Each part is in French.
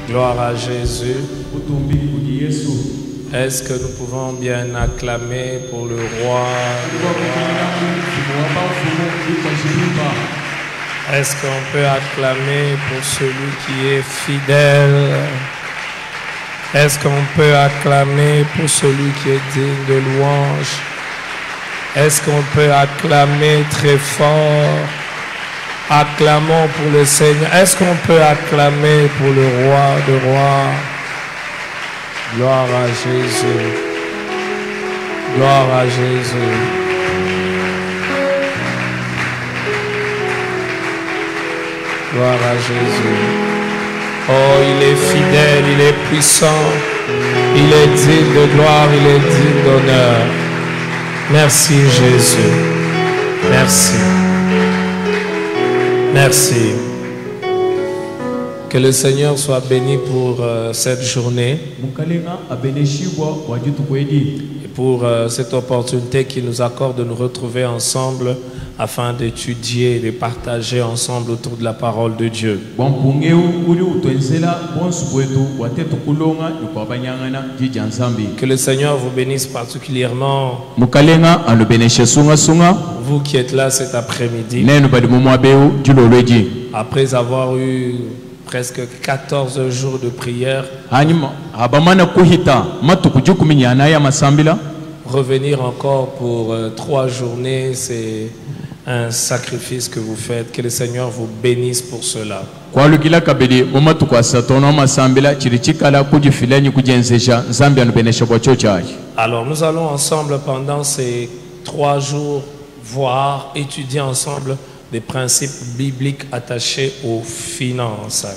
Gloire à Jésus. Est-ce que nous pouvons bien acclamer pour le roi? Est-ce qu'on peut acclamer pour celui qui est fidèle? Est-ce qu'on peut acclamer pour celui qui est digne de louange? Est-ce qu'on peut acclamer très fort? Acclamons pour le Seigneur. Est-ce qu'on peut acclamer pour le roi de rois? Gloire à Jésus. Gloire à Jésus. Gloire à Jésus. Oh, il est fidèle, il est puissant, il est digne de gloire, il est digne d'honneur. Merci Jésus. Merci. Merci. Que le Seigneur soit béni pour cette journée et pour cette opportunité qu'il nous accorde de nous retrouver ensemble afin d'étudier et de partager ensemble autour de la parole de Dieu. Que le Seigneur vous bénisse particulièrement, vous qui êtes là cet après-midi, après avoir eu presque 14 jours de prière. Revenir encore pour 3 journées, c'est un sacrifice que vous faites. Que le Seigneur vous bénisse pour cela. Alors nous allons ensemble pendant ces 3 jours voir, étudier ensemble des principes bibliques attachés aux finances.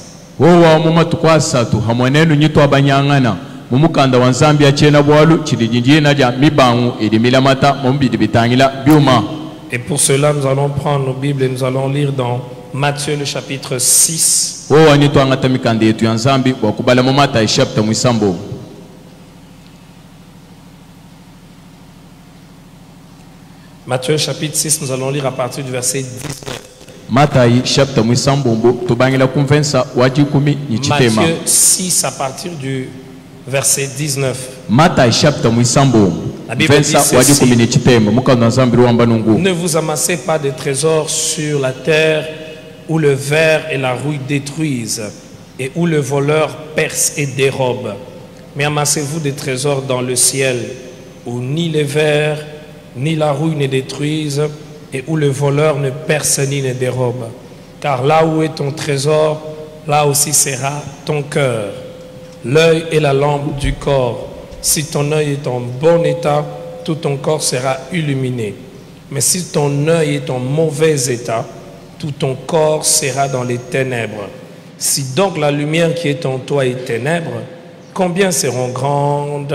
Et pour cela, nous allons prendre nos Bibles et nous allons lire dans Matthieu le chapitre 6. Matthieu chapitre 6, nous allons lire à partir du verset 19. Matthieu 6 à partir du verset 19. La Bible dit ceci: ne vous amassez pas de trésors sur la terre où le ver et la rouille détruisent et où le voleur perce et dérobe. Mais amassez-vous des trésors dans le ciel où ni les vers ni la rouille ne détruisent et où le voleur ne perce ni ne dérobe. Car là où est ton trésor, là aussi sera ton cœur. L'œil est la lampe du corps. Si ton œil est en bon état, tout ton corps sera illuminé. Mais si ton œil est en mauvais état, tout ton corps sera dans les ténèbres. Si donc la lumière qui est en toi est ténèbres, combien seront grandes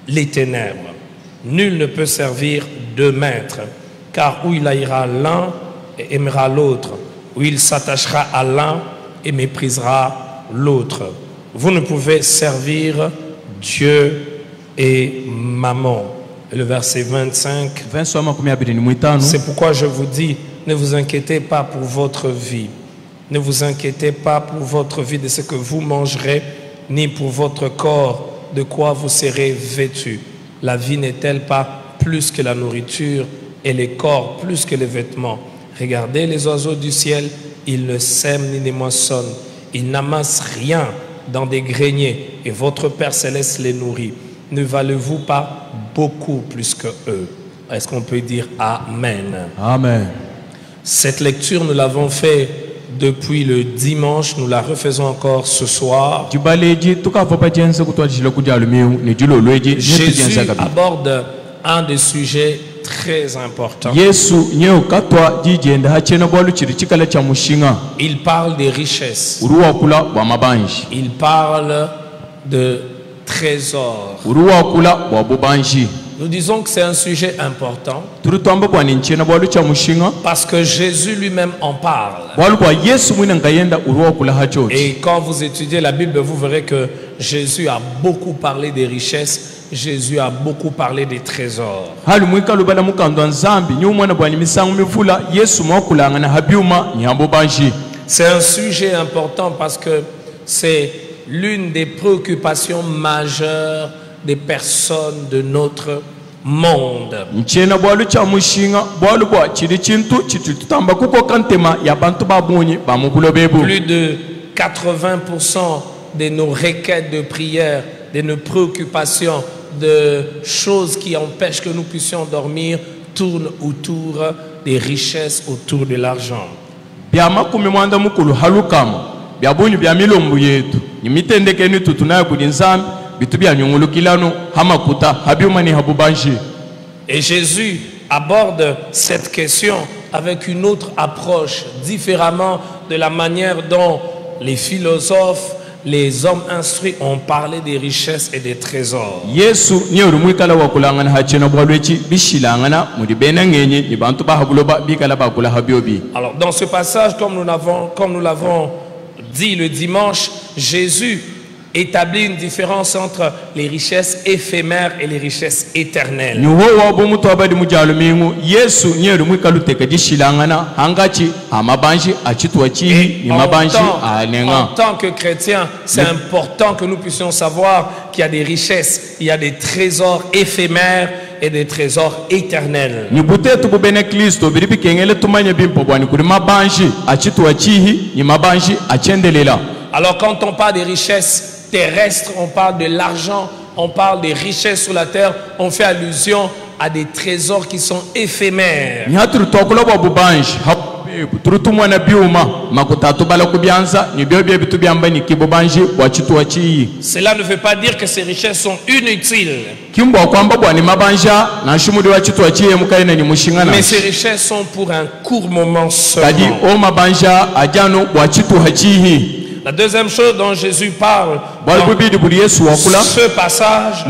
les ténèbres? Nul ne peut servir deux maîtres, car où il haïra l'un et aimera l'autre, où il s'attachera à l'un et méprisera l'autre. Vous ne pouvez servir Dieu et Mammon. Et le verset 25, c'est pourquoi je vous dis, ne vous inquiétez pas pour votre vie. Ne vous inquiétez pas pour votre vie de ce que vous mangerez, ni pour votre corps, de quoi vous serez vêtus. La vie n'est-elle pas plus que la nourriture et les corps plus que les vêtements? Regardez les oiseaux du ciel, ils ne sèment ni ne moissonnent, ils n'amassent rien dans des greniers et votre Père Céleste les nourrit. Ne valez-vous pas beaucoup plus que eux? Est-ce qu'on peut dire Amen? Amen. Cette lecture, nous l'avons fait depuis le dimanche, nous la refaisons encore ce soir. Jésus aborde un des sujets très importants. Il parle des richesses. Il parle de trésors. Nous disons que c'est un sujet important parce que Jésus lui-même en parle. Et quand vous étudiez la Bible, vous verrez que Jésus a beaucoup parlé des richesses, Jésus a beaucoup parlé des trésors. C'est un sujet important parce que c'est l'une des préoccupations majeures des personnes de notre monde. Plus de 80% de nos requêtes de prière, de nos préoccupations, de choses qui empêchent que nous puissions dormir tournent autour des richesses, autour de l'argent. Et Jésus aborde cette question avec une autre approche, différemment de la manière dont les philosophes, les hommes instruits ont parlé des richesses et des trésors. Alors dans ce passage, comme nous l'avons dit le dimanche, Jésus établit une différence entre les richesses éphémères et les richesses éternelles. En tant que chrétiens, c'est important que nous puissions savoir qu'il y a des richesses, il y a des trésors éphémères et des trésors éternels. Alors quand on parle des richesses terrestres, on parle de l'argent, on parle des richesses sur la terre, on fait allusion à des trésors qui sont éphémères. Cela ne veut pas dire que ces richesses sont inutiles. Mais ces richesses sont pour un court moment seulement. La deuxième chose dont Jésus parle dans ce passage,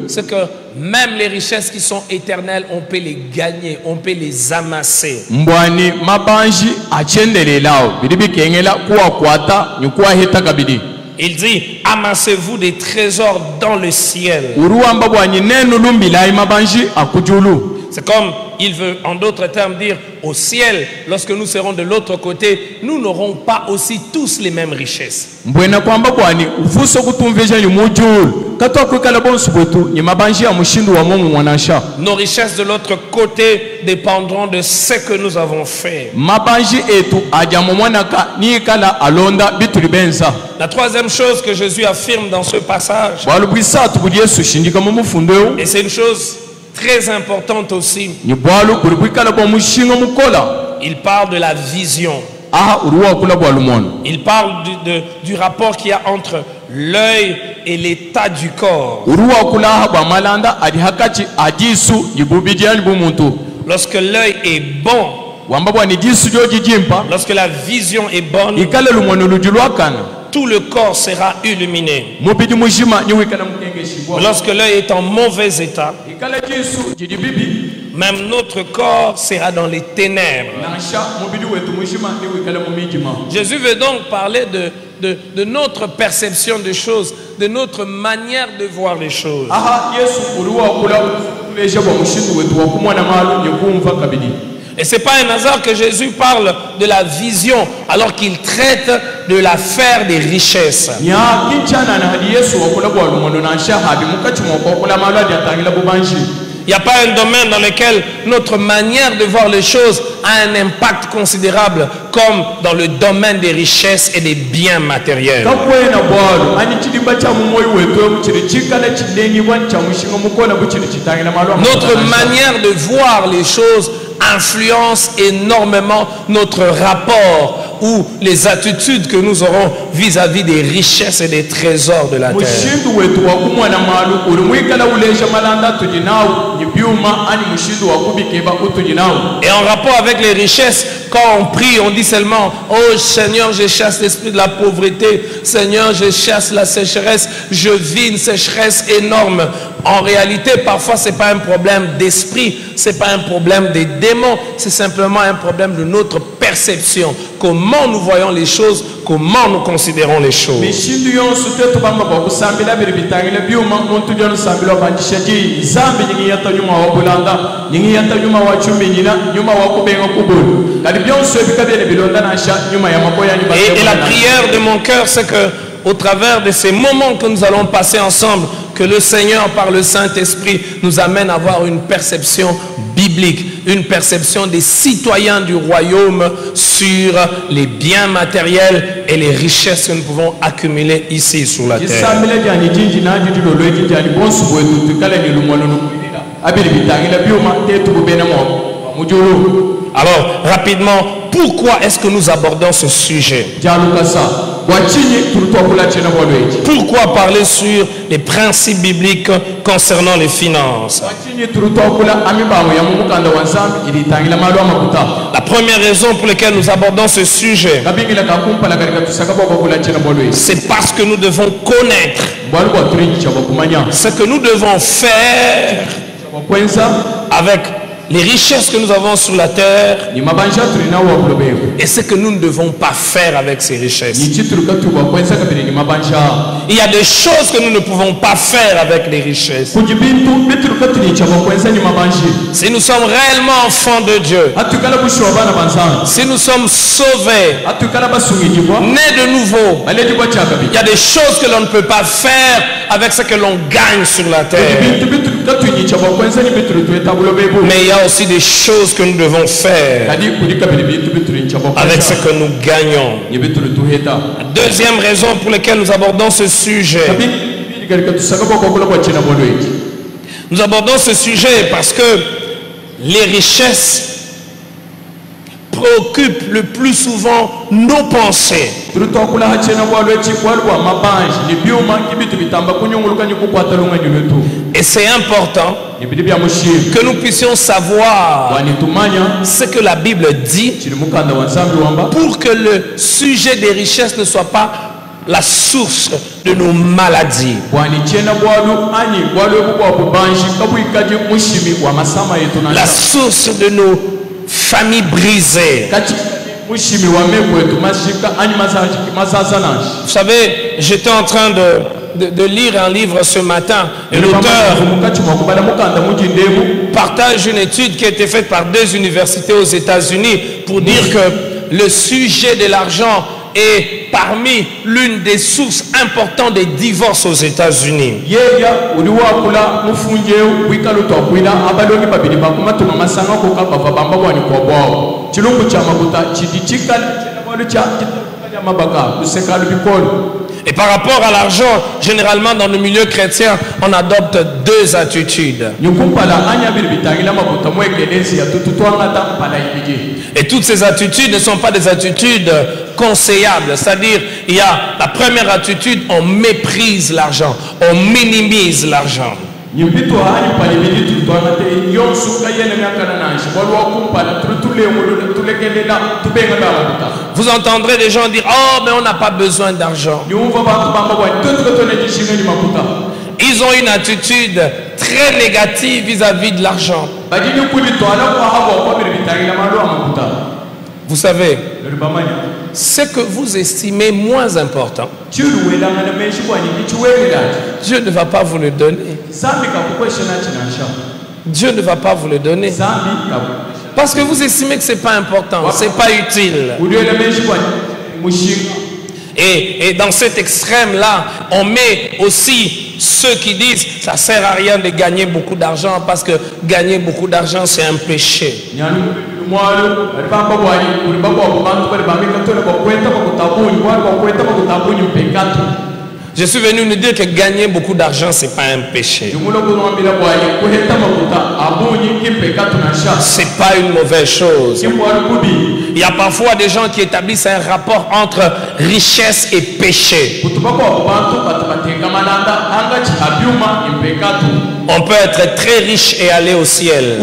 c'est que même les richesses qui sont éternelles, on peut les gagner, on peut les amasser. Il dit, amassez-vous des trésors dans le ciel. C'est comme il veut, en d'autres termes, dire au ciel, lorsque nous serons de l'autre côté, nous n'aurons pas aussi tous les mêmes richesses. Nos richesses de l'autre côté dépendront de ce que nous avons fait. La troisième chose que Jésus affirme dans ce passage, et c'est une chose très importante aussi, il parle de la vision. Il parle du rapport qu'il y a entre l'œil et l'état du corps. Lorsque l'œil est bon, lorsque la vision est bonne, tout le corps sera illuminé. Lorsque l'œil est en mauvais état, même notre corps sera dans les ténèbres. Jésus veut donc parler de notre perception des choses, de notre manière de voir les choses. Et ce n'est pas un hasard que Jésus parle de la vision alors qu'il traite de l'affaire des richesses. Il n'y a pas un domaine dans lequel notre manière de voir les choses a un impact considérable comme dans le domaine des richesses et des biens matériels. Notre manière de voir les choses influence énormément notre rapport ou les attitudes que nous aurons vis-à-vis des richesses et des trésors de la terre. Et en rapport avec les richesses, quand on prie, on dit seulement: oh Seigneur, je chasse l'esprit de la pauvreté, Seigneur, je chasse la sécheresse, je vis une sécheresse énorme. En réalité, parfois, ce n'est pas un problème d'esprit, ce n'est pas un problème des démons, c'est simplement un problème de notre perception. Comment nous voyons les choses, comment nous considérons les choses. Et la prière de mon cœur, c'est que au travers de ces moments que nous allons passer ensemble, que le Seigneur, par le Saint-Esprit, nous amène à avoir une perception biblique, une perception des citoyens du royaume sur les biens matériels et les richesses que nous pouvons accumuler ici sur la terre. Alors, rapidement, pourquoi est-ce que nous abordons ce sujet? Pourquoi parler sur les principes bibliques concernant les finances? La première raison pour laquelle nous abordons ce sujet, c'est parce que nous devons connaître ce que nous devons faire avec les richesses que nous avons sur la terre et ce que nous ne devons pas faire avec ces richesses. Il y a des choses que nous ne pouvons pas faire avec les richesses. Si nous sommes réellement enfants de Dieu, si nous sommes sauvés, nés de nouveau, il y a des choses que l'on ne peut pas faire avec ce que l'on gagne sur la terre. Mais il y a aussi des choses que nous devons faire avec ce que nous gagnons. Deuxième raison pour laquelle nous abordons ce sujet. Nous abordons ce sujet parce que les richesses préoccupent le plus souvent nos pensées. Et c'est important que nous puissions savoir ce que la Bible dit pour que le sujet des richesses ne soit pas la source de nos maladies. La source de nos familles brisées. Vous savez, j'étais en train de lire un livre ce matin et l'auteur partage une étude qui a été faite par 2 universités aux États-Unis pour dire que le sujet de l'argent est parmi l'une des sources importantes des divorces aux États-Unis. Et par rapport à l'argent, généralement dans le milieu chrétien, on adopte 2 attitudes. Et toutes ces attitudes ne sont pas des attitudes conseillables. C'est-à-dire, il y a la première attitude, on méprise l'argent, on minimise l'argent. Vous entendrez des gens dire: oh, mais on n'a pas besoin d'argent. Ils ont une attitude très négative vis-à-vis de l'argent. Vous savez, ce que vous estimez moins important, Dieu ne va pas vous le donner. Dieu ne va pas vous le donner. Parce que vous estimez que ce n'est pas important, ce n'est pas utile. Et dans cet extrême-là, on met aussi ceux qui disent ça ne sert à rien de gagner beaucoup d'argent parce que gagner beaucoup d'argent, c'est un péché. Je suis venu nous dire que gagner beaucoup d'argent, ce n'est pas un péché. Ce n'est pas une mauvaise chose. Il y a parfois des gens qui établissent un rapport entre richesse et péché. On peut être très riche et aller au ciel.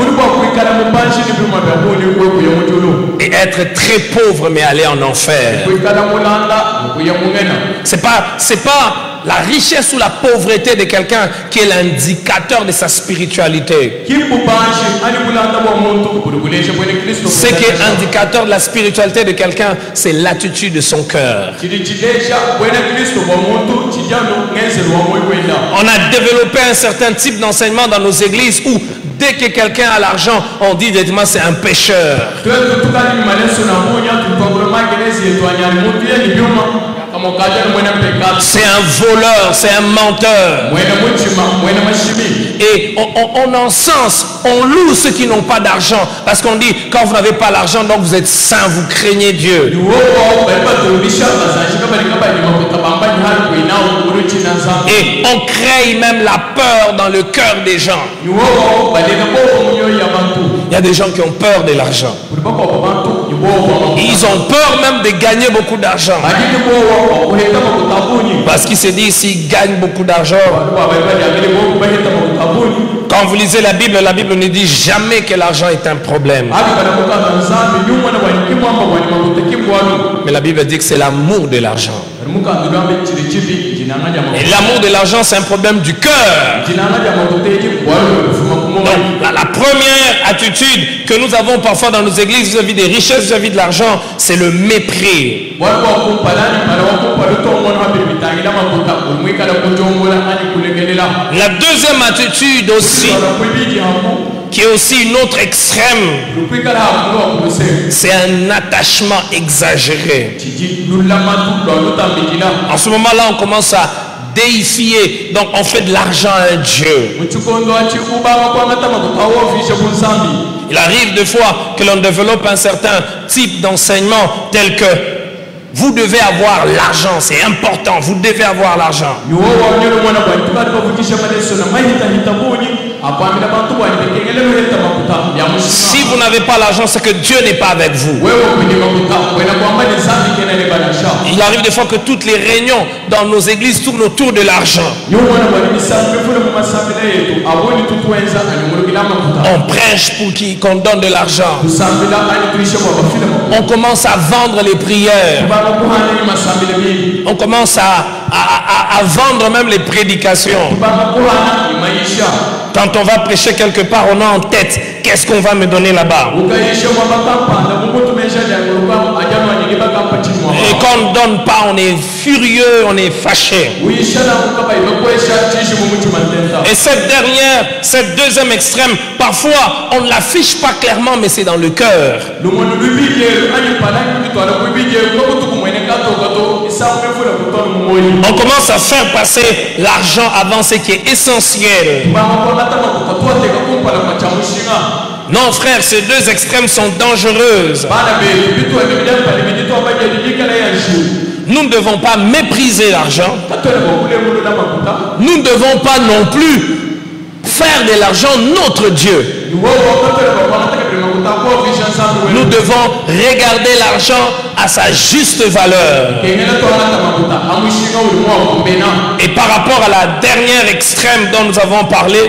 Et être très pauvre mais aller en enfer. C'est pas la richesse ou la pauvreté de quelqu'un qui est l'indicateur de sa spiritualité. Ce qui est indicateur de la spiritualité de quelqu'un, c'est l'attitude de son cœur. On a développé un certain type d'enseignement dans nos églises où dès que quelqu'un a l'argent, on dit directement c'est un pécheur. C'est un voleur, c'est un menteur. Et on encense, on loue ceux qui n'ont pas d'argent. Parce qu'on dit, quand vous n'avez pas l'argent, donc vous êtes saint, vous craignez Dieu. Et on crée même la peur dans le cœur des gens. Il y a des gens qui ont peur de l'argent. Ils ont peur même de gagner beaucoup d'argent. Parce qu'ils se disent, s'ils gagnent beaucoup d'argent, quand vous lisez la Bible ne dit jamais que l'argent est un problème. Mais la Bible dit que c'est l'amour de l'argent. Et l'amour de l'argent, c'est un problème du cœur. Donc, la première attitude que nous avons parfois dans nos églises vis-à-vis des richesses, vis-à-vis de l'argent, c'est le mépris. La deuxième attitude aussi, qui est aussi une autre extrême, c'est un attachement exagéré. En ce moment-là, on commence à déifier, donc on fait de l'argent un dieu. Il arrive des fois que l'on développe un certain type d'enseignement tel que vous devez avoir l'argent, c'est important, vous devez avoir l'argent. Si vous n'avez pas l'argent, c'est que Dieu n'est pas avec vous. Il arrive des fois que toutes les réunions dans nos églises tournent autour de l'argent. On prêche pour qu'on donne de l'argent. On commence à vendre les prières. On commence à vendre même les prédications. Quand on va prêcher quelque part, on a en tête qu'est-ce qu'on va me donner là-bas. Et quand on ne donne pas, on est furieux, on est fâché. Et cette deuxième extrême, parfois on ne l'affiche pas clairement, mais c'est dans le cœur. On commence à faire passer l'argent avant ce qui est essentiel. Non frère, ces deux extrêmes sont dangereuses. Nous ne devons pas mépriser l'argent. Nous ne devons pas non plus faire de l'argent notre Dieu. Nous devons regarder l'argent à sa juste valeur. Et par rapport à la dernière extrême dont nous avons parlé,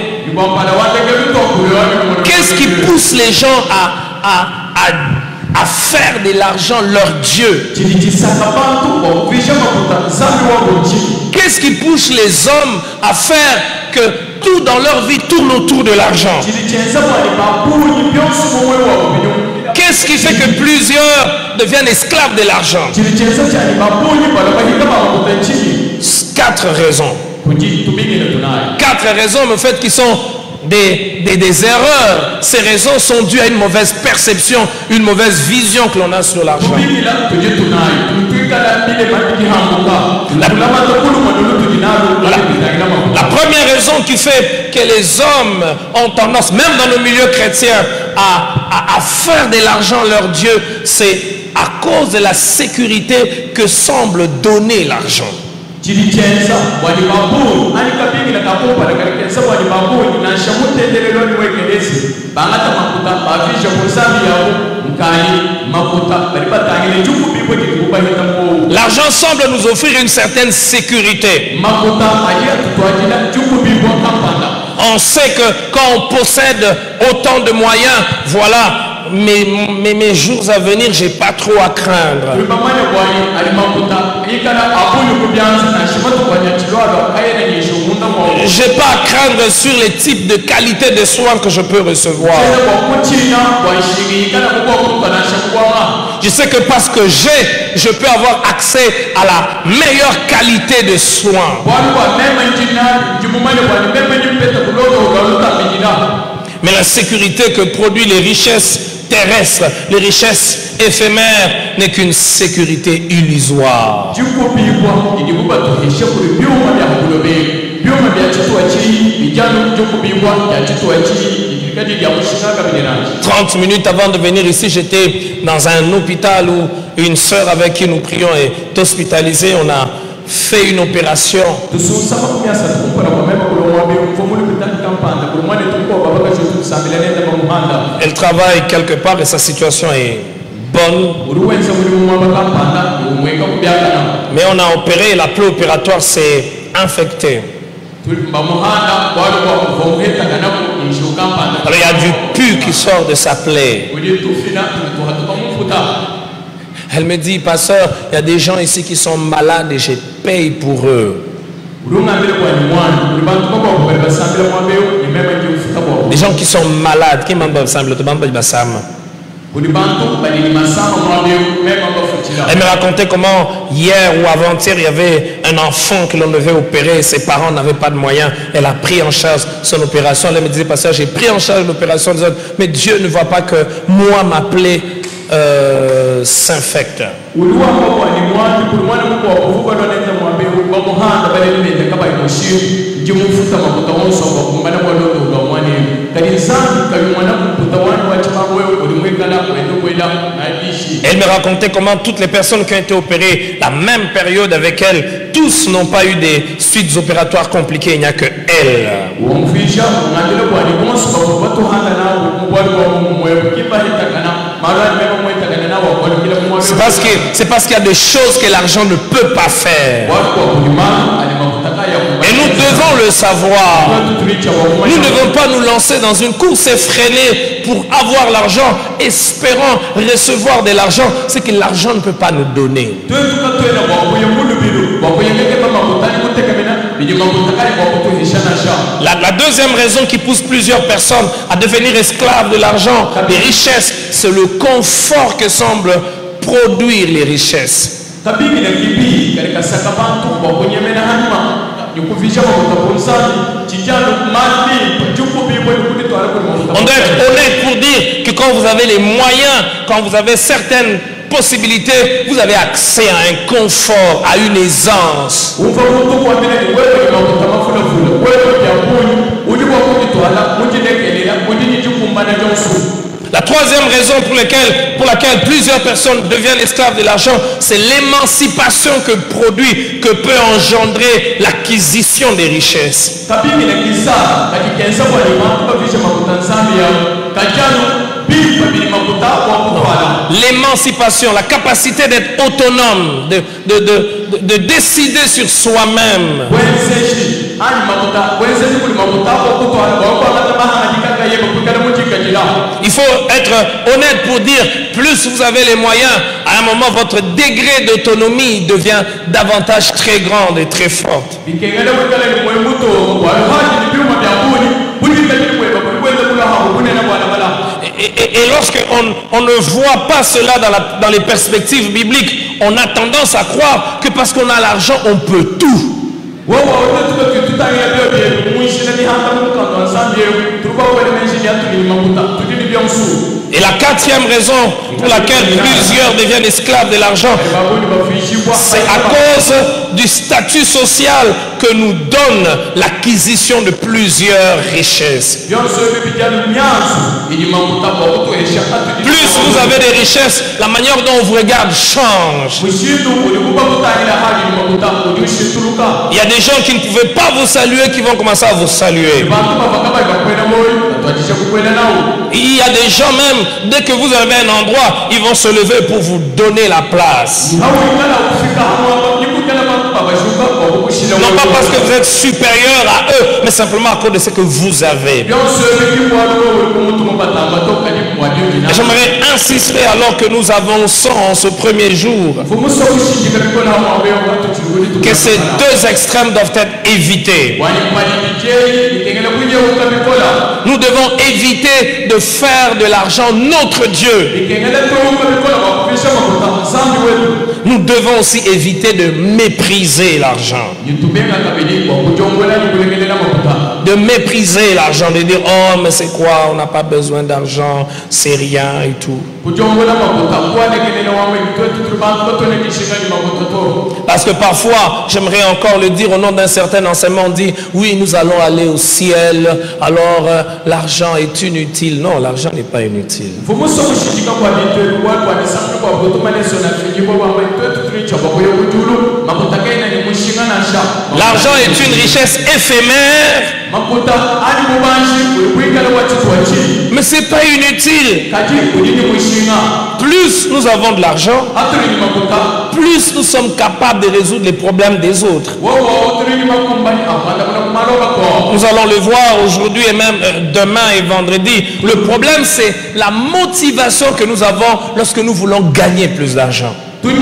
qu'est-ce qui pousse les gens à faire de l'argent leur Dieu? Qu'est-ce qui pousse les hommes à faire que tout dans leur vie tourne autour de l'argent? Qu'est-ce qui fait que plusieurs deviennent esclaves de l'argent? 4 raisons. 4 raisons, mais en fait, qui sont des erreurs. Ces raisons sont dues à une mauvaise perception, une mauvaise vision que l'on a sur l'argent. La première raison qui fait que les hommes ont tendance, même dans le milieu chrétien, à faire de l'argent leur Dieu, c'est à cause de la sécurité que semble donner l'argent. L'argent semble nous offrir une certaine sécurité. On sait que quand on possède autant de moyens, voilà, mes jours à venir, j'ai pas trop à craindre. J'ai pas à craindre sur les types de qualité de soins que je peux recevoir. Je sais que parce que je peux avoir accès à la meilleure qualité de soins. Mais la sécurité que produit les richesses terrestres, les richesses éphémères, n'est qu'une sécurité illusoire. « 30 minutes avant de venir ici, j'étais dans un hôpital où une sœur avec qui nous prions est hospitalisée. On a fait une opération. Elle travaille quelque part et sa situation est bonne. Mais on a opéré et la plaie opératoire s'est infectée. Alors il y a du pu qui sort de sa plaie. Elle me dit, pasteur, il y a des gens ici qui sont malades et je paye pour eux. Des gens qui sont malades. Qui m'en semble? Elle me racontait comment hier ou avant-hier il y avait un enfant que l'on devait opérer et ses parents n'avaient pas de moyens. Elle a pris en charge son opération. Elle me disait, pasteur, j'ai pris en charge l'opération des autres, mais Dieu ne voit pas que moi ma plaie s'infecte. Elle me racontait comment toutes les personnes qui ont été opérées la même période avec elle, tous n'ont pas eu des suites opératoires compliquées, il n'y a que elle. C'est parce qu'il y a des choses que l'argent ne peut pas faire. Et nous devons le savoir. Nous ne devons pas nous lancer dans une course effrénée pour avoir l'argent, espérant recevoir de l'argent, c'est que l'argent ne peut pas nous donner. La deuxième raison qui pousse plusieurs personnes à devenir esclaves de l'argent, des richesses, c'est le confort que semblent produire les richesses. On doit être honnête pour dire que quand vous avez les moyens, quand vous avez certaines possibilités, vous avez accès à un confort, à une aisance. La troisième raison pour laquelle plusieurs personnes deviennent esclaves de l'argent, c'est l'émancipation que peut engendrer l'acquisition des richesses. L'émancipation, la capacité d'être autonome, de décider sur soi-même. Il faut être honnête pour dire, plus vous avez les moyens, à un moment votre degré d'autonomie devient davantage très grand et très fort. Et lorsqu'on ne voit pas cela dans les perspectives bibliques, on a tendance à croire que parce qu'on a l'argent, on peut tout. Et la quatrième raison pour laquelle plusieurs deviennent esclaves de l'argent, c'est à cause du statut social que nous donne l'acquisition de plusieurs richesses. Plus vous avez des richesses, la manière dont on vous regarde change. Il y a des gens qui ne pouvaient pas vous saluer qui vont commencer à vous saluer. Il y a des gens même, dès que vous avez un endroit, ils vont se lever pour vous donner la place. Non pas parce que vous êtes supérieur à eux, mais simplement à cause de ce que vous avez. J'aimerais insister alors que nous avançons en ce premier jour que ces deux extrêmes doivent être évités. Nous devons éviter de faire de l'argent notre Dieu. Nous devons aussi éviter de mépriser l'argent. De mépriser l'argent, de dire oh mais c'est quoi, on n'a pas besoin d'argent, c'est rien et tout. Parce que parfois, j'aimerais encore le dire au nom d'un certain enseignement, on dit oui nous allons aller au ciel, alors l'argent est inutile. Non, l'argent n'est pas inutile. L'argent est une richesse éphémère, mais ce n'est pas inutile. Plus nous avons de l'argent, plus nous sommes capables de résoudre les problèmes des autres. Nous allons le voir aujourd'hui et même demain et vendredi. Le problème, c'est la motivation que nous avons lorsque nous voulons gagner plus d'argent. Quelle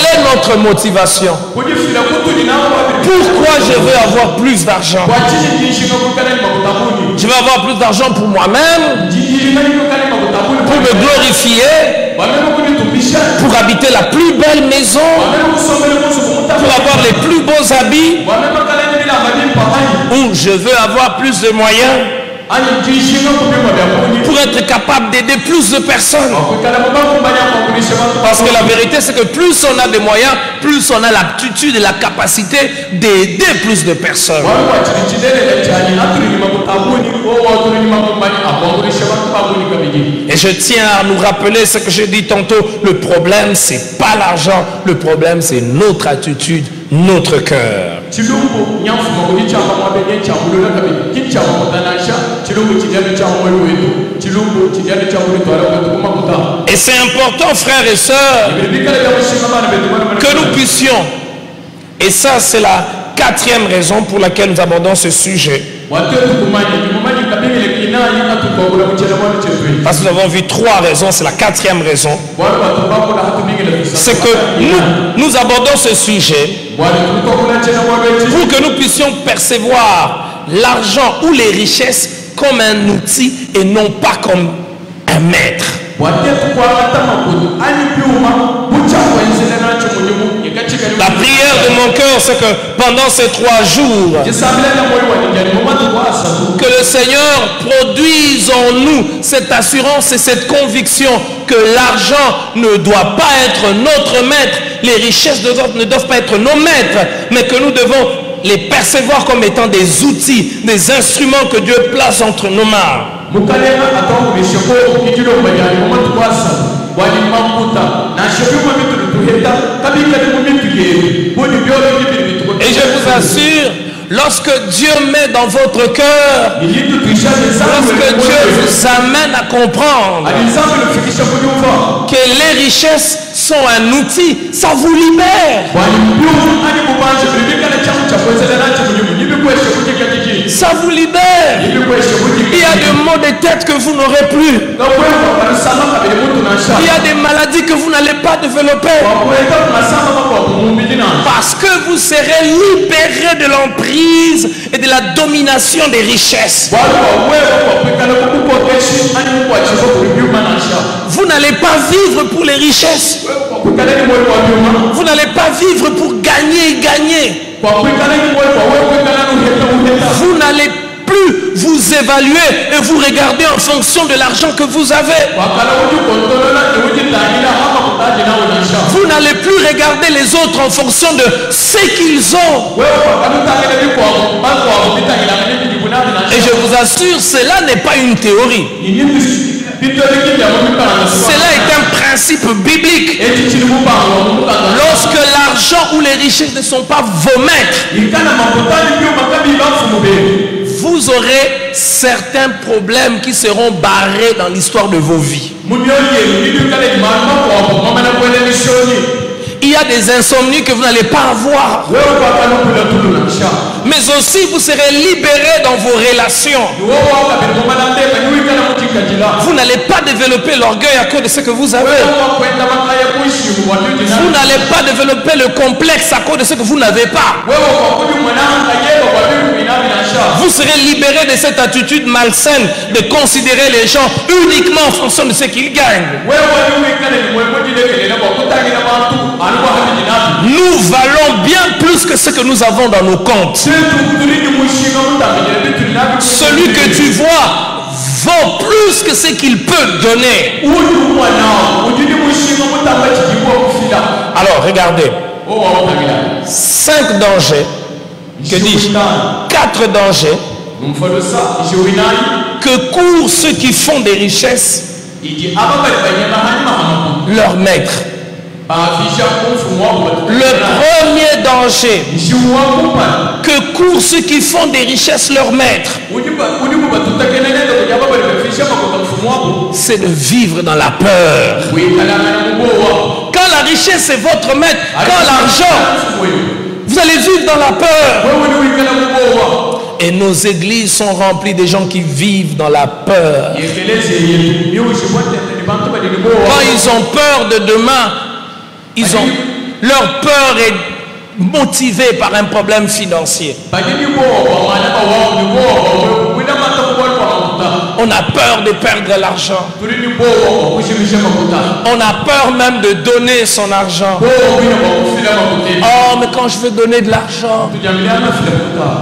est notre motivation? Pourquoi je veux avoir plus d'argent? Je veux avoir plus d'argent pour moi-même, pour me glorifier, pour habiter la plus belle maison, pour avoir les plus beaux habits, ou je veux avoir plus de moyens pour être capable d'aider plus de personnes. Parce que la vérité, c'est que plus on a des moyens, plus on a l'aptitude et la capacité d'aider plus de personnes. Et je tiens à nous rappeler ce que j'ai dit tantôt. Le problème, c'est pas l'argent. Le problème, c'est notre attitude, notre cœur. Et c'est important, frères et sœurs, que nous puissions, et ça c'est la quatrième raison pour laquelle nous abordons ce sujet. Parce que nous avons vu trois raisons, c'est la quatrième raison. C'est que nous abordons ce sujet pour que nous puissions percevoir l'argent ou les richesses comme un outil et non pas comme un maître. La prière de mon cœur, c'est que pendant ces 3 jours, que le Seigneur produise en nous cette assurance et cette conviction que l'argent ne doit pas être notre maître, les richesses ne doivent pas être nos maîtres, mais que nous devons les percevoir comme étant des outils, des instruments que Dieu place entre nos mains. Et je vous assure, lorsque Dieu met dans votre cœur, lorsque Dieu vous amène à comprendre que les richesses sont un outil, ça vous libère. Ça vous libère. Il y a des maux de tête que vous n'aurez plus. Il y a des maladies que vous n'allez pas développer. Parce que vous serez libéré de l'emprise et de la domination des richesses. Vous n'allez pas vivre pour les richesses. Vous n'allez pas vivre pour gagner. Vous n'allez plus vous évaluer et vous regarder en fonction de l'argent que vous avez. Vous n'allez plus regarder les autres en fonction de ce qu'ils ont. Et je vous assure, cela n'est pas une théorie. Cela est un principe biblique. Lorsque l'argent ou les richesses ne sont pas vos maîtres, vous aurez certains problèmes qui seront barrés dans l'histoire de vos vies. Il y a des insomnies que vous n'allez pas avoir. Mais aussi vous serez libérés dans vos relations. Vous n'allez pas développer l'orgueil à cause de ce que vous avez. Vous n'allez pas développer le complexe à cause de ce que vous n'avez pas. Vous serez libéré de cette attitude malsaine de considérer les gens uniquement en fonction de ce qu'ils gagnent. Nous valons bien plus que ce que nous avons dans nos comptes. Celui que tu vois vaut plus que ce qu'il peut donner. Alors regardez, 5 dangers, que dis-je, 4 dangers que courent ceux qui font des richesses leur maître. Le premier danger que courent ceux qui font des richesses leur maître, c'est de vivre dans la peur. Quand la richesse est votre maître, quand l'argent, vous allez vivre dans la peur. Et nos églises sont remplies de gens qui vivent dans la peur. Quand ils ont peur de demain, leur peur est motivée par un problème financier. On a peur de perdre l'argent. On a peur même de donner son argent. Oh, mais quand je veux donner de l'argent,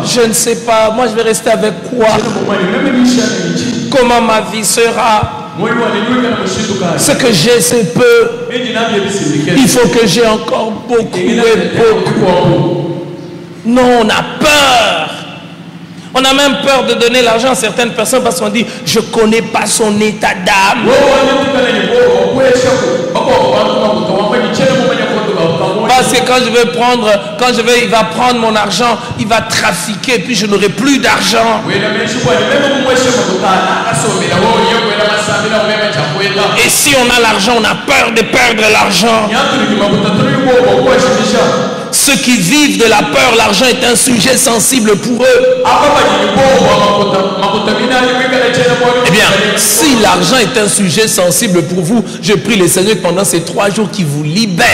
je ne sais pas, moi je vais rester avec quoi? Comment ma vie sera? Ce que j'ai, c'est peu. Il faut que j'ai encore beaucoup et beaucoup. Non, on a peur. On a même peur de donner l'argent à certaines personnes parce qu'on dit je ne connais pas son état d'âme. Parce que quand je vais prendre, il va prendre mon argent, il va trafiquer, puis je n'aurai plus d'argent. Et si on a l'argent, on a peur de perdre l'argent. Ceux qui vivent de la peur, l'argent est un sujet sensible pour eux. Eh bien, si l'argent est un sujet sensible pour vous, je prie le Seigneur pendant ces 3 jours qu'il vous libère.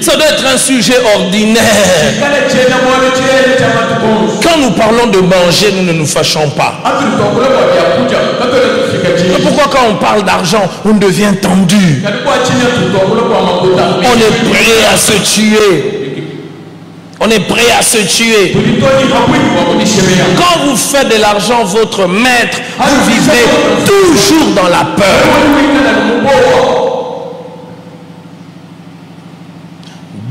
Ça doit être un sujet ordinaire. Quand nous parlons de manger, nous ne nous fâchons pas. Mais pourquoi quand on parle d'argent, on devient tendu? On est prêt à se tuer. On est prêt à se tuer. Quand vous faites de l'argent votre maître, vous vivez toujours dans la peur.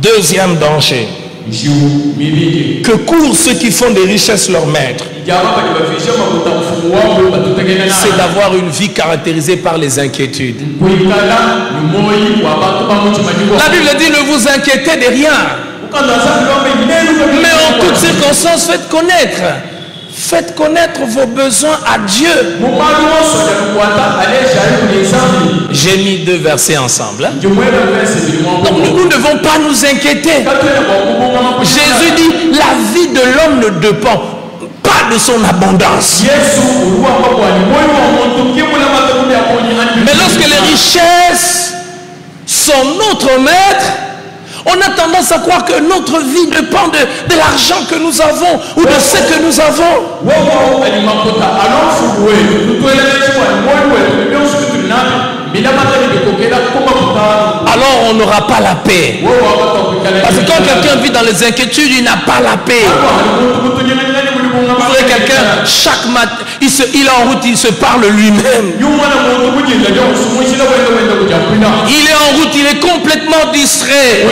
Deuxième danger que courent ceux qui font des richesses leur maître, c'est d'avoir une vie caractérisée par les inquiétudes. La Bible dit ne vous inquiétez de rien, mais en toutes circonstances faites connaître vos besoins à Dieu. J'ai mis 2 versets ensemble. Donc nous ne devons pas nous inquiéter. Jésus dit la vie de l'homme ne dépend pas de son abondance. Mais lorsque les richesses sont notre maître, on a tendance à croire que notre vie dépend de l'argent que nous avons ou de ce que nous avons. Alors on n'aura pas la paix. Parce que quand quelqu'un vit dans les inquiétudes, il n'a pas la paix. Vous voyez quelqu'un, chaque matin, il est en route, il se parle lui-même. Il est en route, il est complètement distrait.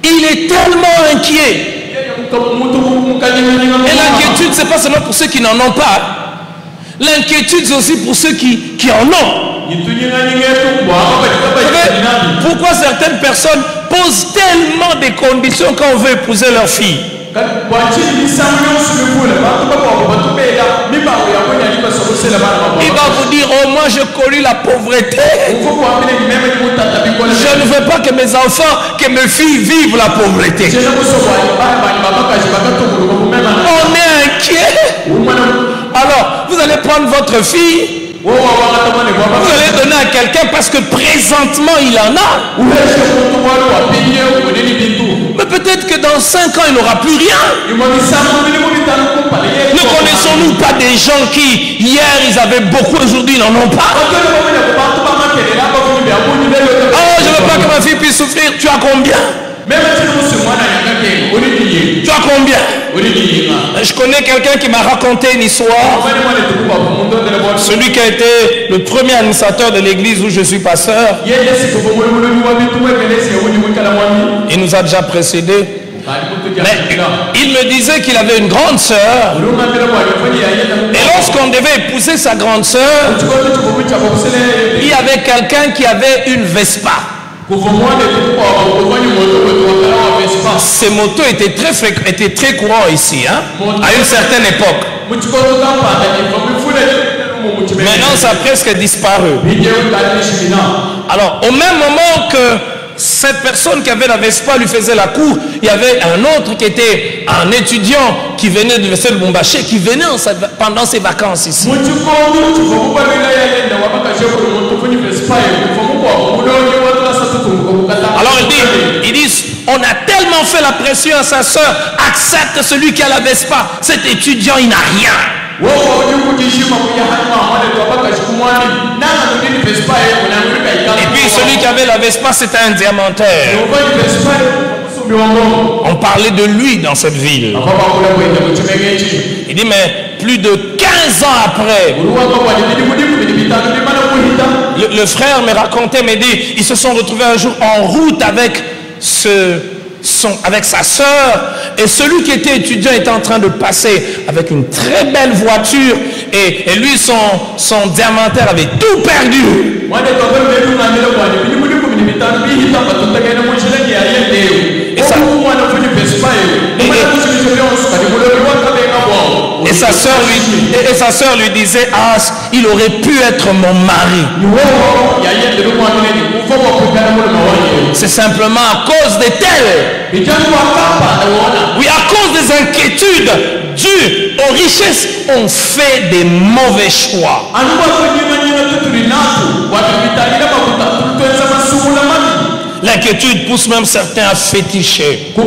Il est tellement inquiet. Et l'inquiétude, ce n'est pas seulement pour ceux qui n'en ont pas. L'inquiétude, c'est aussi pour ceux qui en ont. Pourquoi certaines personnes posent tellement de conditions quand on veut épouser leur fille? Il va vous dire, oh moi je connu la pauvreté. Je ne veux pas que mes enfants, que mes filles vivent la pauvreté. On est inquiet. Alors, vous allez prendre votre fille. Vous allez donner à quelqu'un parce que présentement il en a. Mais peut-être que dans 5 ans il n'aura plus rien. Ne connaissons-nous pas des gens qui hier ils avaient beaucoup, aujourd'hui ils n'en ont pas? Oh, je ne veux pas que ma fille puisse souffrir. Tu as combien? Tu as combien? Je connais quelqu'un qui m'a raconté une histoire. Celui qui a été le premier administrateur de l'église où je suis pasteur. Il nous a déjà précédés. Mais il me disait qu'il avait une grande sœur. Et lorsqu'on devait épouser sa grande sœur, il y avait quelqu'un qui avait une Vespa. Ces motos étaient très courants ici, hein, à une certaine époque. Maintenant, ça a presque disparu. Alors, au même moment que cette personne qui avait la Vespa lui faisait la cour, il y avait un autre qui était un étudiant qui venait de l'université de Bombaché, qui venait pendant ses vacances ici. Alors il dit, on a tellement fait la pression à sa soeur, accepte celui qui a la Vespa. Cet étudiant, il n'a rien. Et puis celui qui avait la Vespa, c'était un diamantaire. On parlait de lui dans cette ville. Il dit, mais plus de 15 ans après, le frère me racontait, me dit, ils se sont retrouvés un jour en route avec sa soeur, et celui qui était étudiant était en train de passer avec une très belle voiture, et lui, son diamantaire avait tout perdu. Et sa sœur lui disait, ah, il aurait pu être mon mari. C'est simplement à cause de tel. Oui, à cause des inquiétudes dues aux richesses, on fait des mauvais choix. L'inquiétude pousse même certains à féticher. Il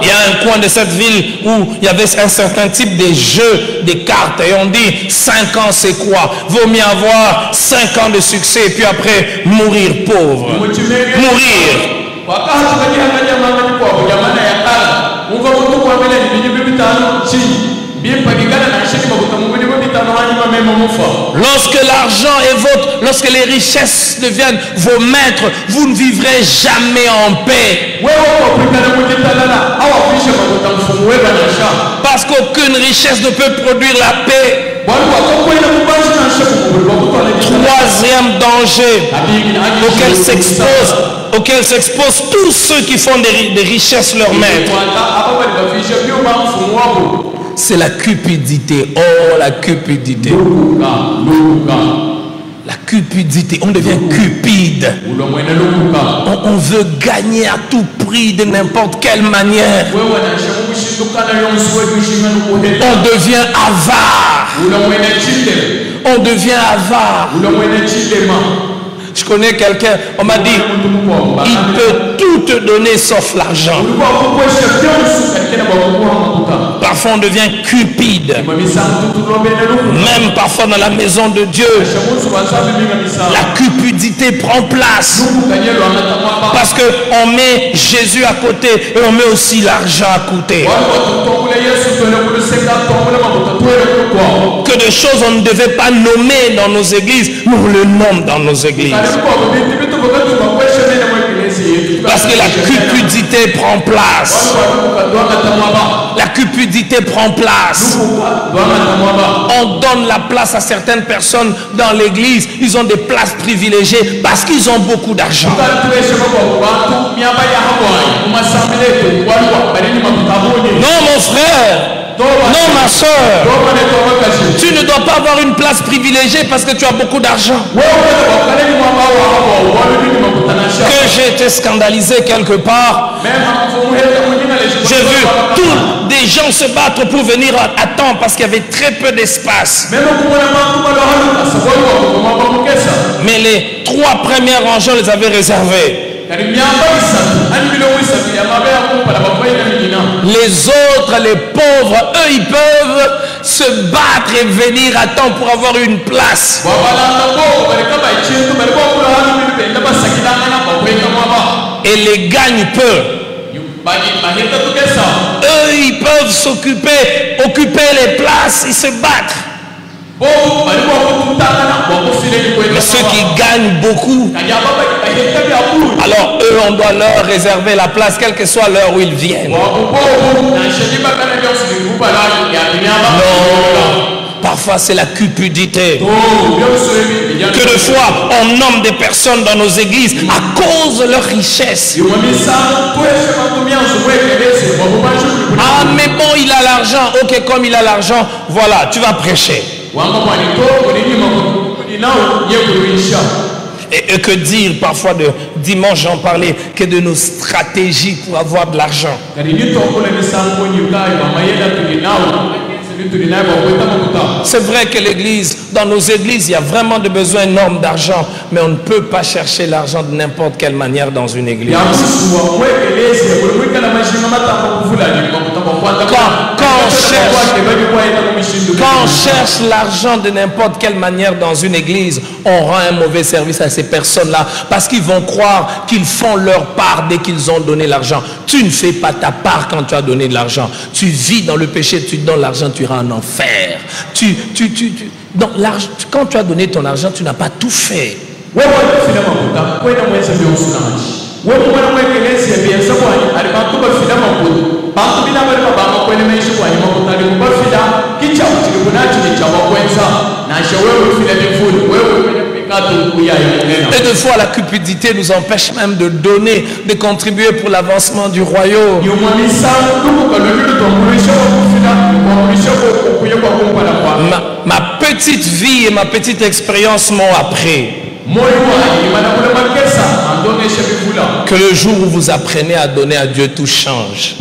y a un coin de cette ville où il y avait un certain type de jeux, des cartes, et on dit 5 ans c'est quoi? Vaut mieux avoir 5 ans de succès et puis après mourir pauvre. Mourir. Lorsque l'argent est votre, lorsque les richesses deviennent vos maîtres, vous ne vivrez jamais en paix. Parce qu'aucune richesse ne peut produire la paix. Troisième danger auquel s'exposent tous ceux qui font des richesses leurs maîtres. C'est la cupidité. Oh, la cupidité. La cupidité. On devient cupide. On veut gagner à tout prix, de n'importe quelle manière. On devient avare. On devient avare. Je connais quelqu'un, on m'a dit, il peut tout te donner sauf l'argent. Parfois on devient cupide. Même parfois dans la maison de Dieu, la cupidité prend place. Parce qu'on met Jésus à côté et on met aussi l'argent à côté. Que de choses on ne devait pas nommer dans nos églises, nous le nommons dans nos églises. Parce que la cupidité prend place. La cupidité prend place. On donne la place à certaines personnes dans l'église. Ils ont des places privilégiées parce qu'ils ont beaucoup d'argent. Non, mon frère, non ma soeur, tu ne dois pas avoir une place privilégiée parce que tu as beaucoup d'argent. Que j'ai été scandalisé quelque part. J'ai vu tous des gens se battre pour venir à temps parce qu'il y avait très peu d'espace. Mais les 3 premiers rangées, on les avait réservés. Les autres, les pauvres, eux, ils peuvent se battre et venir à temps pour avoir une place. Et les gagnent peu. Eux, ils peuvent occuper les places et se battre. Mais ceux qui gagnent beaucoup, alors eux, on doit leur réserver la place, quelle que soit l'heure où ils viennent. Non, parfois c'est la cupidité. Que de fois, on nomme des personnes dans nos églises à cause de leur richesse. Ah, mais bon, il a l'argent. Ok, comme il a l'argent, voilà, tu vas prêcher. Et que dire parfois de dimanche, j'en parlais, que de nos stratégies pour avoir de l'argent. C'est vrai que l'église, dans nos églises, il y a vraiment de besoins énormes d'argent, mais on ne peut pas chercher l'argent de n'importe quelle manière dans une église. Quand on cherche l'argent de n'importe quelle manière dans une église, on rend un mauvais service à ces personnes-là parce qu'ils vont croire qu'ils font leur part dès qu'ils ont donné l'argent. Tu ne fais pas ta part quand tu as donné de l'argent. Tu vis dans le péché, tu donnes l'argent, tu iras en enfer. Quand tu as donné ton argent, tu n'as pas tout fait. Et de fois la cupidité nous empêche même de donner, de contribuer pour l'avancement du royaume. Ma petite vie et ma petite expérience m'ont appris que le jour où vous apprenez à donner à Dieu, tout change.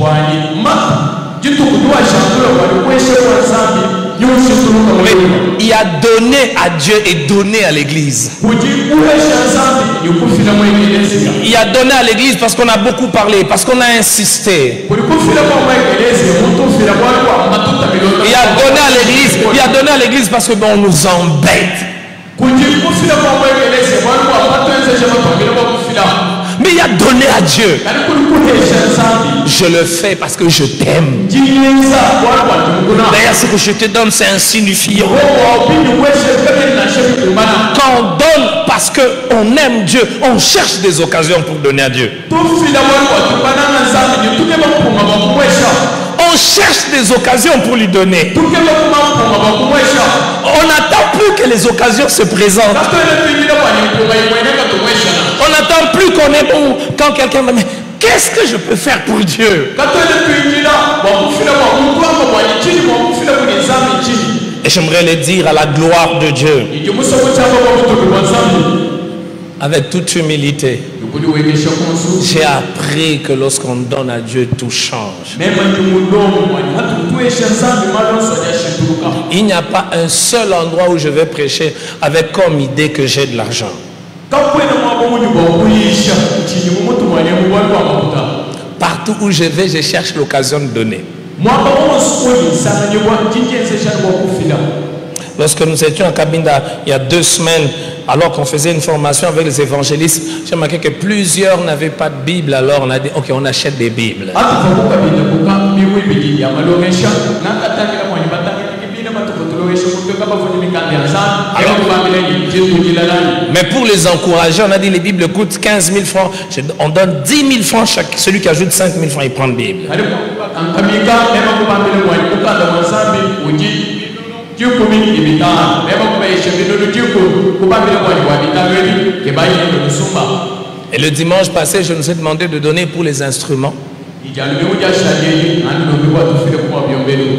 Mais il a donné à Dieu et donné à l'église. Il a donné à l'église parce qu'on a beaucoup parlé, parce qu'on a insisté. Il a donné à l'église parce que on nous embête. Mais il a donné à Dieu. Je le fais parce que je t'aime. D'ailleurs, ce que je te donne, c'est insignifiant. Quand on donne parce qu'on aime Dieu, on cherche des occasions pour donner à Dieu. On cherche des occasions pour lui donner. On n'attend plus que les occasions se présentent. On n'attend plus qu'on est bon. Quand quelqu'un va dire, qu'est-ce que je peux faire pour Dieu? Et j'aimerais le dire à la gloire de Dieu, avec toute humilité. J'ai appris que lorsqu'on donne à Dieu, tout change. Il n'y a pas un seul endroit où je vais prêcher avec comme idée que j'ai de l'argent. Partout où je vais, je cherche l'occasion de donner. Lorsque nous étions à Cabinda il y a 2 semaines, alors qu'on faisait une formation avec les évangélistes, j'ai remarqué que plusieurs n'avaient pas de Bible. Alors on a dit, ok, on achète des Bibles. Mais pour les encourager, on a dit les Bibles coûtent 15 000 francs. On donne 10 000 francs chaque. Celui qui ajoute 5 000 francs, il prend une Bible. Et le dimanche passé, je nous ai demandé de donner pour les instruments.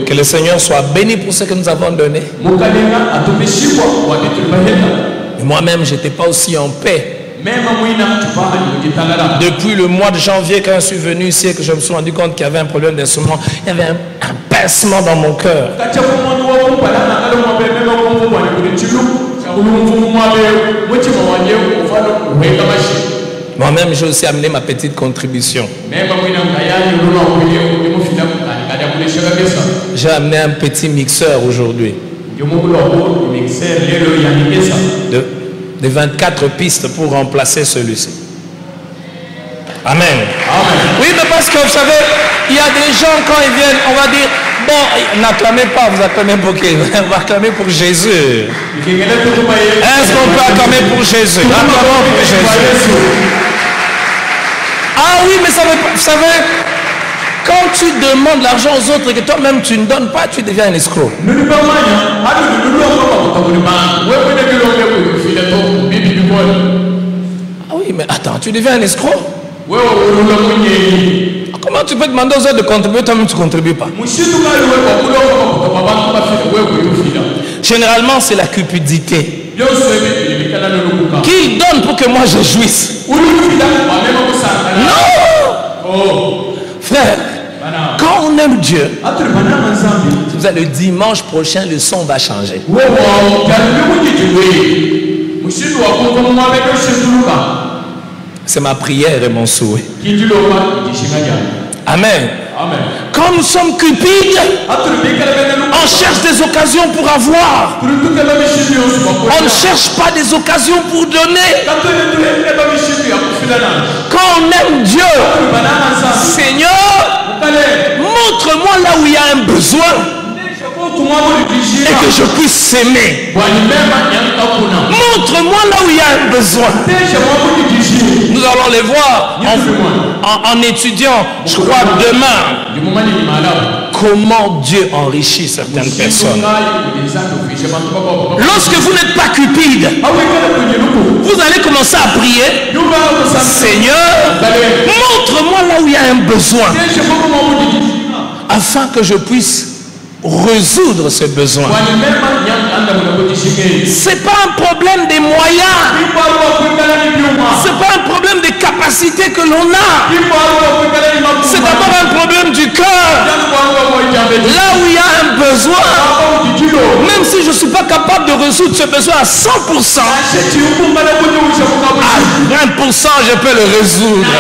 Que le Seigneur soit béni pour ce que nous avons donné. Et moi-même, je n'étais pas aussi en paix. Depuis le mois de janvier, quand je suis venu ici et que je me suis rendu compte qu'il y avait un problème d'instrument, il y avait un pincement dans mon cœur. Moi-même, j'ai aussi amené ma petite contribution. J'ai amené un petit mixeur aujourd'hui. De 24 pistes pour remplacer celui-ci. Amen. Amen. Oui, mais parce que vous savez, il y a des gens quand ils viennent, on va dire, bon, n'acclamez pas, vous acclamez pour qui? On va acclamer pour Jésus. Est-ce qu'on peut acclamer pour Jésus? Acclamons pour Jésus. Ah oui, mais ça veut, vous savez, quand tu demandes l'argent aux autres et que toi-même tu ne donnes pas, tu deviens un escroc. Ah oui, mais attends, tu deviens un escroc? Comment tu peux demander aux autres de contribuer, toi-même tu ne contribues pas? Généralement, c'est la cupidité. Qu'il donne pour que moi je jouisse. Non! Frère, quand on aime Dieu, le dimanche prochain, le son va changer. C'est ma prière et mon souhait. Amen. Quand nous sommes cupides, on cherche des occasions pour avoir. On ne cherche pas des occasions pour donner. Quand on aime Dieu, Seigneur, montre-moi là où il y a un besoin et que je puisse s'aimer. Montre-moi là où il y a un besoin. Nous allons les voir en étudiant, je crois, demain, comment Dieu enrichit certaines personnes. Lorsque vous n'êtes pas cupide, vous allez commencer à prier. Seigneur, montre-moi là où il y a un besoin, afin que je puisse résoudre ce besoin. C'est pas un problème des moyens, c'est pas un problème des capacités que l'on a, c'est d'abord un problème du cœur. Là où il y a un besoin, même si je ne suis pas capable de résoudre ce besoin à 100%, à 20% je peux le résoudre.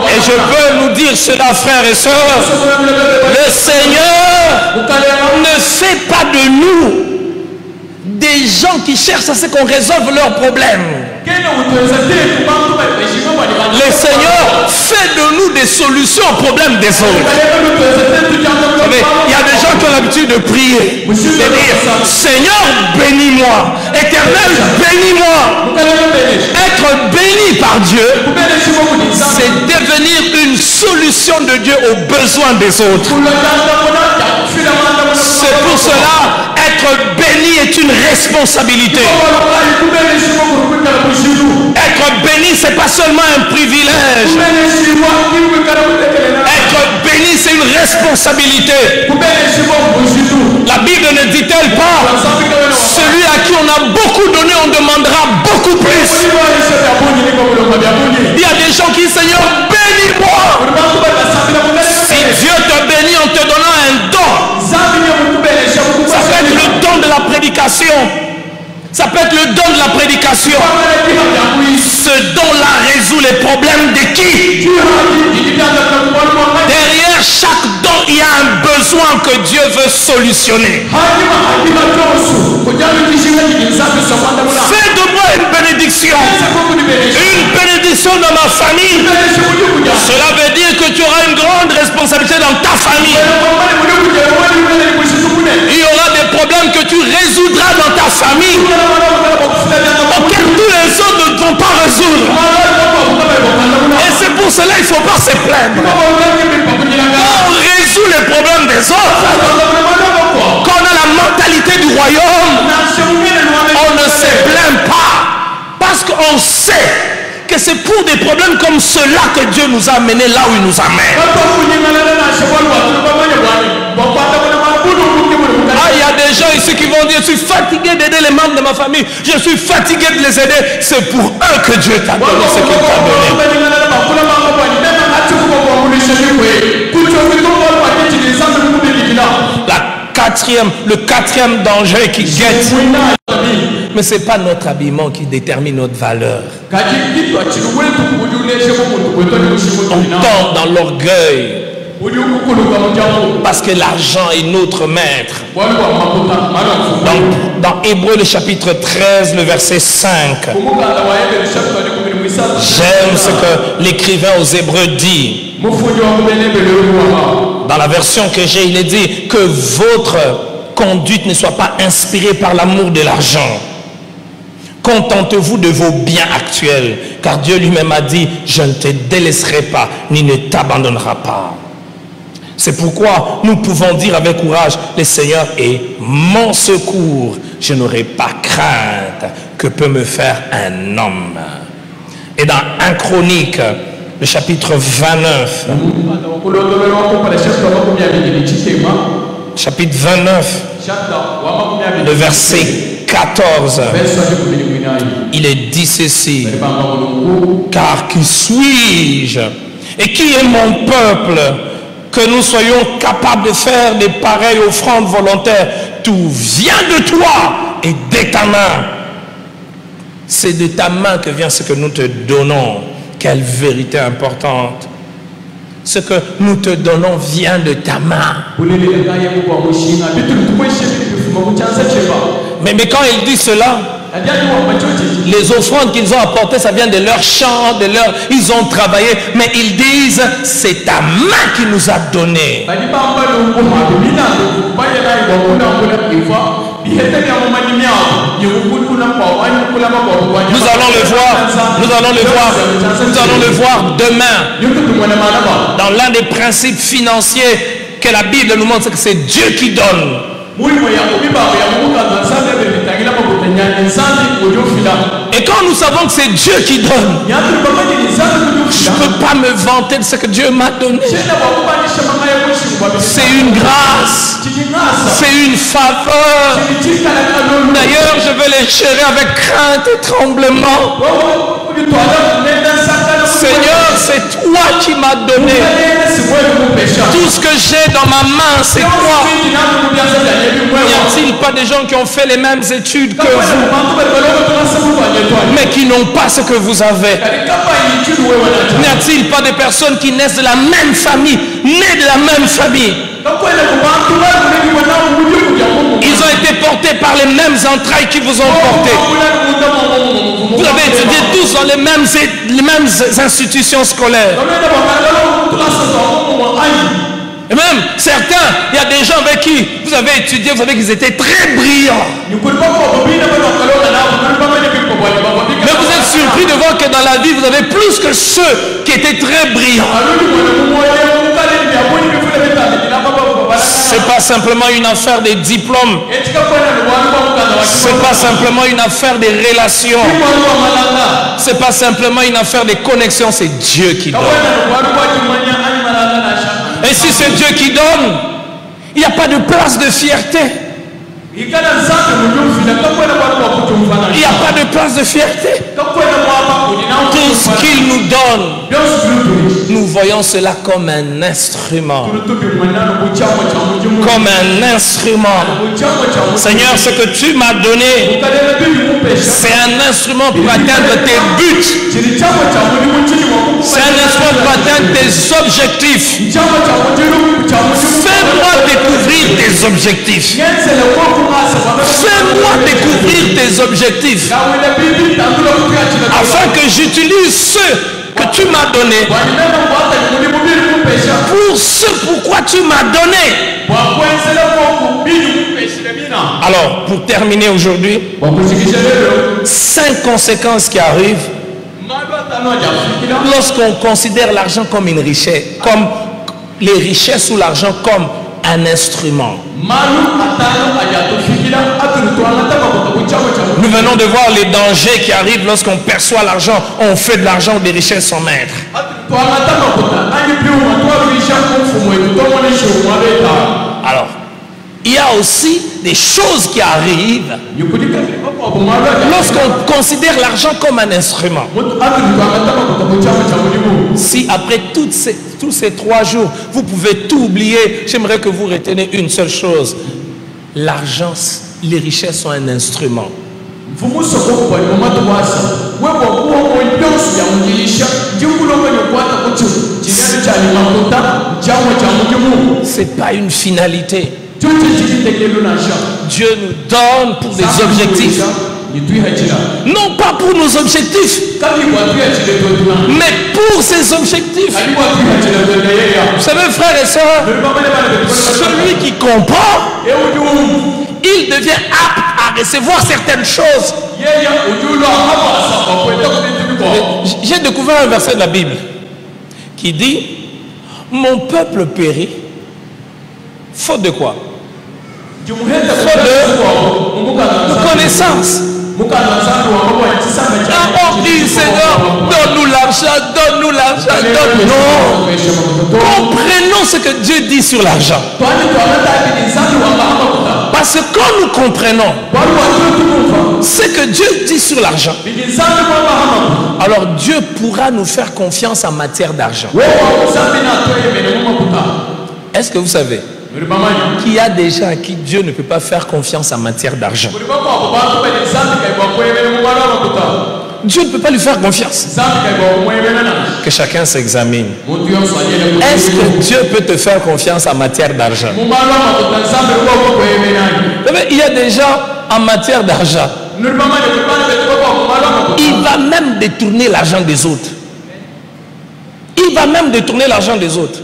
Et je peux nous dire cela, frères et sœurs, le Seigneur ne fait pas de nous des gens qui cherchent à ce qu'on résolve leurs problèmes. Le Seigneur fait de nous des solutions aux problèmes des autres. Il y a des gens qui ont l'habitude de prier, de dire Seigneur, bénis-moi, Éternel, bénis-moi. Être béni par Dieu, c'est devenir une solution de Dieu aux besoins des autres. C'est pour cela, être béni est une responsabilité. Être béni, c'est pas seulement un privilège. Être béni, c'est une responsabilité. La Bible ne dit-elle pas, celui à qui on a beaucoup donné, on demandera beaucoup plus. Il y a des gens qui disent, Seigneur, bénis-moi. Si Dieu te bénit en te donnant un don, ça peut être le don de la prédication. Ça peut être le don de la prédication. Ce don-là résout les problèmes de qui? Derrière chaque don, il y a un besoin que Dieu veut solutionner. Fais de moi une bénédiction. Une bénédiction dans ma famille. Cela veut dire que tu auras une grande responsabilité dans ta famille. Il y aura des problèmes que tu résoudras dans ta famille, auxquels tous les autres ne vont pas résoudre. Et c'est pour cela qu'il ne faut pas se plaindre. Quand on résout les problèmes des autres, quand on a la mentalité du royaume, on ne se plaint pas. Parce qu'on sait que c'est pour des problèmes comme cela que Dieu nous a amenés là où il nous amène. Ah, il y a des gens ici qui vont dire, je suis fatigué d'aider les membres de ma famille, je suis fatigué de les aider. C'est pour eux que Dieu t'a donné ce qu'il t'a donné. Le quatrième danger qui guette. Mais ce n'est pas notre habillement qui détermine notre valeur. On tombe dans l'orgueil. Parce que l'argent est notre maître. Dans Hébreux le chapitre 13, le verset 5. J'aime ce que l'écrivain aux Hébreux dit. Dans la version que j'ai, il est dit que votre conduite ne soit pas inspirée par l'amour de l'argent. Contentez-vous de vos biens actuels, car Dieu lui-même a dit, je ne te délaisserai pas, ni ne t'abandonnera pas. C'est pourquoi nous pouvons dire avec courage, le Seigneur est mon secours. Je n'aurai pas crainte que peut me faire un homme. Et dans 1 Chronique, le chapitre 29, chapitre 29, le verset 14, il est dit ceci, car qui suis-je et qui est mon peuple que nous soyons capables de faire des pareilles offrandes volontaires? Tout vient de toi et de ta main. C'est de ta main que vient ce que nous te donnons. Quelle vérité importante. Ce que nous te donnons vient de ta main. Mais quand il dit cela, les offrandes qu'ils ont apportées, ça vient de leur champ, ils ont travaillé, mais ils disent, c'est ta main qui nous a donné. Nous allons le voir demain. Dans l'un des principes financiers que la Bible nous montre, c'est que c'est Dieu qui donne. Et quand nous savons que c'est Dieu qui donne, je ne peux pas me vanter de ce que Dieu m'a donné. C'est une grâce, c'est une faveur. D'ailleurs, je veux les chérir avec crainte et tremblement. Seigneur, c'est toi qui m'as donné. Tout ce que j'ai dans ma main, c'est toi. N'y a-t-il pas des gens qui ont fait les mêmes études que vous, mais qui n'ont pas ce que vous avez? N'y a-t-il pas des personnes qui naissent de la même famille, nées de la même famille? Ils ont été portés par les mêmes entrailles qui vous ont porté. Vous avez étudié tous dans les mêmes institutions scolaires. Et même certains, il y a des gens avec qui vous avez étudié, vous savez qu'ils étaient très brillants. Mais vous êtes surpris de voir que dans la vie, vous avez plus que ceux qui étaient très brillants. Ce n'est pas simplement une affaire des diplômes. Ce n'est pas simplement une affaire des relations. Ce n'est pas simplement une affaire des connexions. C'est Dieu qui donne. Et si c'est Dieu qui donne, il n'y a pas de place de fierté. Il n'y a pas de place de fierté. Tout ce qu'il nous donne, nous voyons cela comme un instrument. Comme un instrument. Seigneur, ce que tu m'as donné, c'est un instrument pour atteindre tes buts. C'est un instrument pour atteindre tes objectifs. Fais-moi découvrir tes objectifs. Fais-moi découvrir tes objectifs. Afin que j'utilise ce que tu m'as donné pour ce pourquoi tu m'as donné. Alors, pour terminer aujourd'hui, 5 conséquences qui arrivent lorsqu'on considère l'argent comme une richesse, comme les richesses ou l'argent comme un instrument. Nous venons de voir les dangers qui arrivent lorsqu'on perçoit l'argent, on fait de l'argent ou des richesses sans maître. Alors, il y a aussi des choses qui arrivent lorsqu'on considère l'argent comme un instrument. Si après tous ces 3 jours, vous pouvez tout oublier, j'aimerais que vous reteniez une seule chose. L'argent, les richesses sont un instrument. C'est pas une finalité. Dieu nous donne pour des objectifs. Non pas pour nos objectifs, mais pour ses objectifs. Vous savez, frères et sœurs, celui qui comprend, il devient apte à recevoir certaines choses. J'ai découvert un verset de la Bible qui dit: mon peuple périt faute de quoi? Faute de connaissance. On dit: Seigneur, donne-nous l'argent, donne-nous l'argent, donne-nous. Non. Comprenons ce que Dieu dit sur l'argent. Parce que quand nous comprenons ce que Dieu dit sur l'argent, alors Dieu pourra nous faire confiance en matière d'argent. Est-ce que vous savez qu'il y a des gens à qui Dieu ne peut pas faire confiance en matière d'argent? Dieu ne peut pas lui faire confiance. Que chacun s'examine. Est-ce que Dieu peut te faire confiance en matière d'argent? Il y a des gens en matière d'argent, il va même détourner l'argent des autres. Il va même détourner l'argent des autres.